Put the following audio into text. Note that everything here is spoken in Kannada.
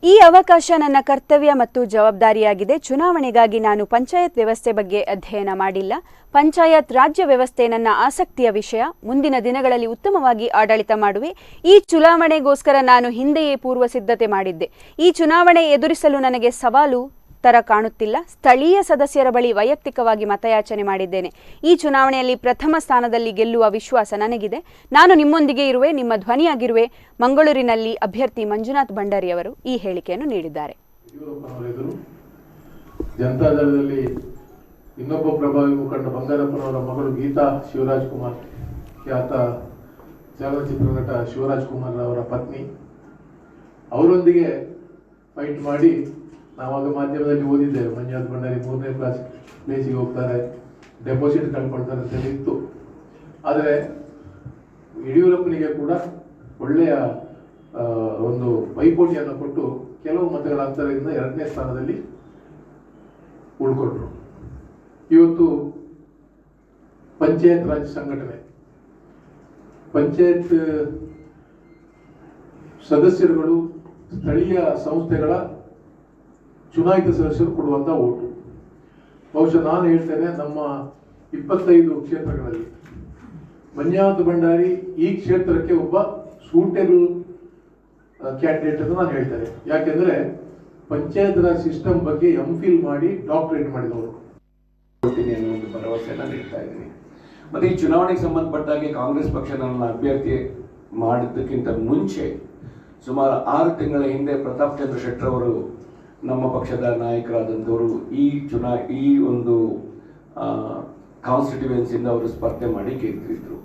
ಈ ಅವಕಾಶ ನನ್ನ ಕರ್ತವ್ಯ ಮತ್ತು ಜವಾಬ್ದಾರಿಯಾಗಿದೆ. ಚುನಾವಣೆಗಾಗಿ ನಾನು ಪಂಚಾಯತ್ ವ್ಯವಸ್ಥೆ ಬಗ್ಗೆ ಅಧ್ಯಯನ ಮಾಡಿಲ್ಲ. ಪಂಚಾಯತ್ ರಾಜ್ಯ ವ್ಯವಸ್ಥೆ ನನ್ನ ಆಸಕ್ತಿಯ ವಿಷಯ. ಮುಂದಿನ ದಿನಗಳಲ್ಲಿ ಉತ್ತಮವಾಗಿ ಆಡಳಿತ ಮಾಡುವೆ. ಈ ಚುನಾವಣೆಗೋಸ್ಕರ ನಾನು ಹಿಂದೆಯೇ ಪೂರ್ವ ಸಿದ್ಧತೆ ಮಾಡಿದ್ದೆ. ಈ ಚುನಾವಣೆ ಎದುರಿಸಲು ನನಗೆ ಸವಾಲು ತರ ಕಾಣುತ್ತಿಲ್ಲ. ಸ್ಥಳೀಯ ಸದಸ್ಯರ ಬಳಿ ವೈಯಕ್ತಿಕವಾಗಿ ಮತಯಾಚನೆ ಮಾಡಿದ್ದೇನೆ. ಈ ಚುನಾವಣೆಯಲ್ಲಿ ಪ್ರಥಮ ಸ್ಥಾನದಲ್ಲಿ ಗೆಲ್ಲುವ ವಿಶ್ವಾಸ ನನಗಿದೆ. ನಾನು ನಿಮ್ಮೊಂದಿಗೆ ಇರುವೆ, ನಿಮ್ಮ ಧ್ವನಿಯಾಗಿರುವೆ. ಮಂಗಳೂರಿನಲ್ಲಿ ಅಭ್ಯರ್ಥಿ ಮಂಜುನಾಥ್ ಭಂಡಾರಿ ಅವರು ಈ ಹೇಳಿಕೆಯನ್ನು ನೀಡಿದ್ದಾರೆ. ಜನತಾದಳದಲ್ಲಿ ಇನ್ನೊಬ್ಬ ಪ್ರಭಾವಿ ಮುಖಂಡ ಬಂಗಾರಪ್ಪನವರ ಮಗಳು ಗೀತಾ ಶಿವರಾಜ್ ಕುಮಾರ್, ಖ್ಯಾತ ಚಲನಚಿತ್ರ ನಟ ಶಿವರಾಜ್ ಕುಮಾರ್ ಅವರ ಪತ್ನಿ, ಅವರೊಂದಿಗೆ ಫೈಟ್ ಮಾಡಿ ನಾವಾಗ ಮಾಧ್ಯಮದಲ್ಲಿ ಓದಿದ್ದೇವೆ. ಮಂಜುನಾಥ್ ಭಂಡಾರಿ 3ನೇ ಕ್ಲಾಸ್ ಪ್ಲೇಸಿಗೆ ಹೋಗ್ತಾರೆ, ಡೆಪಾಸಿಟ್ ಕಳ್ಕೊಳ್ತಾರೆ ಅಂತ ಇತ್ತು. ಆದರೆ ಯಡಿಯೂರಪ್ಪನಿಗೆ ಕೂಡ ಒಳ್ಳೆಯ ಒಂದು ಪೈಪೋಟಿಯನ್ನು ಕೊಟ್ಟು ಕೆಲವು ಮತಗಳ ಅಂತರದಿಂದ 2ನೇ ಸ್ಥಾನದಲ್ಲಿ ಉಳ್ಕೊಂಡ್ರು. ಇವತ್ತು ಪಂಚಾಯತ್ ರಾಜ್ ಸಂಘಟನೆ, ಪಂಚಾಯತ್ ಸದಸ್ಯರುಗಳು ಸ್ಥಳೀಯ ಸಂಸ್ಥೆಗಳ ಚುನಾಯಿತ ಸದಸ್ಯರು ಕೊಡುವಂತ ಓಟು. ಬಹುಶಃ ನಾನು ಹೇಳ್ತೇನೆ, ನಮ್ಮ 25 ಕ್ಷೇತ್ರಗಳಲ್ಲಿ ಮಂಜುನಾಥ್ ಭಂಡಾರಿ ಈ ಕ್ಷೇತ್ರಕ್ಕೆ ಒಬ್ಬ ಸೂಟೇಬಲ್ ಕ್ಯಾಂಡಿಡೇಟ್ ಅಂತ ನಾನು ಹೇಳ್ತೇನೆ. ಯಾಕೆಂದ್ರೆ ಪಂಚಾಯತ್ ರಾಜ್ ಸಿಸ್ಟಮ್ ಬಗ್ಗೆ ಎಂಫಿಲ್ ಮಾಡಿ ಡಾಕ್ಟರೇಟ್ ಮಾಡಿದವರು. ಅನ್ನೋ ಒಂದು ಭರವಸೆಯನ್ನು ನೀಡ್ತಾ ಇದ್ದೀನಿ. ಮತ್ತೆ ಈ ಚುನಾವಣೆಗೆ ಸಂಬಂಧಪಟ್ಟಾಗೆ ಕಾಂಗ್ರೆಸ್ ಪಕ್ಷ ನನ್ನ ಅಭ್ಯರ್ಥಿ ಮಾಡಿದ್ದಕ್ಕಿಂತ ಮುಂಚೆ ಸುಮಾರು 6 ತಿಂಗಳ ಹಿಂದೆ ಪ್ರತಾಪ್ ಚಂದ್ರ ಶೆಟ್ಟರ್ ಅವರು, ನಮ್ಮ ಪಕ್ಷದ ನಾಯಕರಾದಂಥವರು, ಈ ಒಂದು ಕಾನ್ಸ್ಟಿಟ್ಯೂಯೆನ್ಸಿಯಿಂದ ಅವರು ಸ್ಪರ್ಧೆ ಮಾಡಿ ಗೆದ್ದಿದ್ರು.